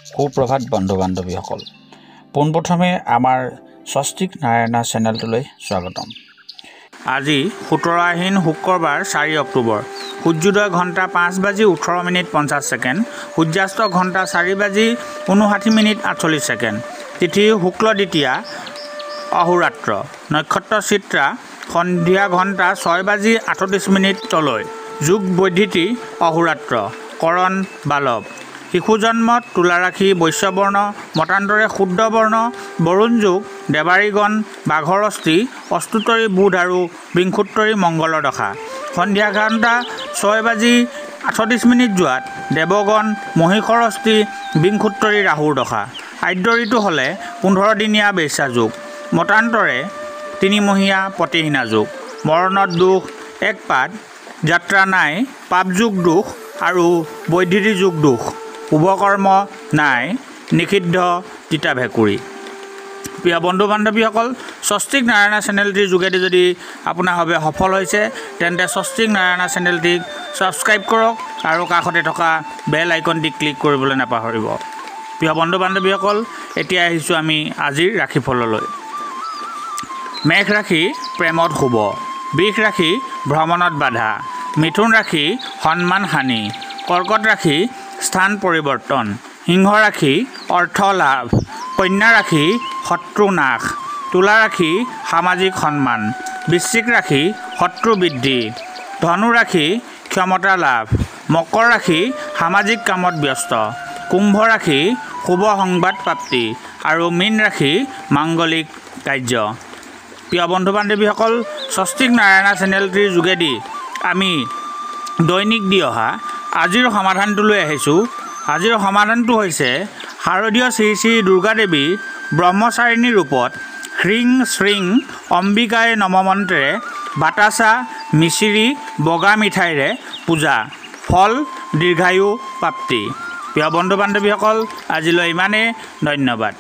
সুপ্ৰভাত বন্ধু বান্ধৱীসকল পোনপ্ৰথমে আমাৰ স্বস্তিক নাৰায়ণা চেনেলটোলৈ স্বাগতম। আজি 17 আহিন শুক্ৰবাৰ 4 অক্টোবৰ। সূৰ্যোদয় ঘণ্টা 5:18:50, সূৰ্যাস্ত ঘণ্টা 4:59:48। তিথি শুক্ল দ্বিতীয়া অহোৰাত্ৰ, নক্ষত্ৰ চিত্ৰা, সন্ধিয়া ঘণ্টা 6:38 যোগ বৈধিতি অহোৰাত্ৰ, কৰণ বালৱ। শিশু জন্মত তুলা ৰাশি বৈশ্যবৰ্ণ, মতান্তৰে শুদ্ধ বৰ্ণ, বৰুণ যুগ, দেৱাৰীগণ, বাঘৰ অস্থি, অস্তুতৰী বুধ আৰু বিংশোত্তৰী মংগলৰ দশা। সন্ধিয়া ঘণ্টা 6:38 যোৱাত দেৱগণ, মহিষৰ অস্থি, বিংশোত্তৰী ৰাহুৰ দশা। আদ্য ঋতু হ'লে 15 দিনীয়া বেশ্যা যুগ, মতান্তৰে 3মহীয়া প্ৰতিহীনা যুগ। মৰণত দুখ, এক পাত, যাত্ৰা নাই, পাপ যুগ দোষ আৰু বৈধিতি যুগ দোষ। শুভকৰ্ম নাই, নিষিদ্ধ তিতা ভেকুৰী। প্ৰিয় বন্ধু বান্ধৱীসকল, স্বস্তিক নাৰায়ণা চেনেলটিৰ যোগেদি যদি আপোনাৰ বাবে সফল হৈছে তেন্তে স্বস্তিক নাৰায়ণা চেনেলটিক ছাবস্ক্ৰাইব কৰক আৰু কাষতে থকা বেল আইকনটি ক্লিক কৰিবলৈ নাপাহৰিব। প্ৰিয় বন্ধু বান্ধৱীসকল, এতিয়া আহিছোঁ আমি আজিৰ ৰাশিফললৈ। মেঘ ৰাশি প্ৰেমত শুভ, বৃষ ৰাশি ভ্ৰমণত বাধা, মিথুন ৰাশি সন্মান হানি, কৰ্কট ৰাশি স্থান পৰিৱৰ্তন, সিংহ ৰাশি অৰ্থ লাভ, কন্যা ৰাশি শত্ৰু নাশ, তুলা ৰাশি সামাজিক সন্মান, বৃশ্চিক ৰাশি শত্ৰু বৃদ্ধি, ধনু ৰাশি ক্ষমতা লাভ, মকৰ ৰাশি সামাজিক কামত ব্যস্ত, কুম্ভ ৰাশি শুভ সংবাদ প্ৰাপ্তি আৰু মীন ৰাশি মাংগলিক কাৰ্য। প্ৰিয় বন্ধু বান্ধৱীসকল, স্বস্তিক নাৰায়ণা চেনেলটিৰ যোগেদি আমি দৈনিক দি অহা আজিৰ সমাধানটোলৈ আহিছোঁ। আজিৰ সমাধানটো হৈছে শাৰদীয় শ্ৰী শ্ৰী দুৰ্গা দেৱী ব্ৰহ্মচাৰিণী ৰূপত হ্ৰিং শ্ৰিং অম্বিকাই নমমন্ত্ৰেৰে বাতাচা, মিচিৰি, বগা মিঠাইৰে পূজা, ফল দীৰ্ঘায়ু প্ৰাপ্তি। প্ৰিয় বন্ধু বান্ধৱীসকল, আজিলৈ ইমানেই। ধন্যবাদ।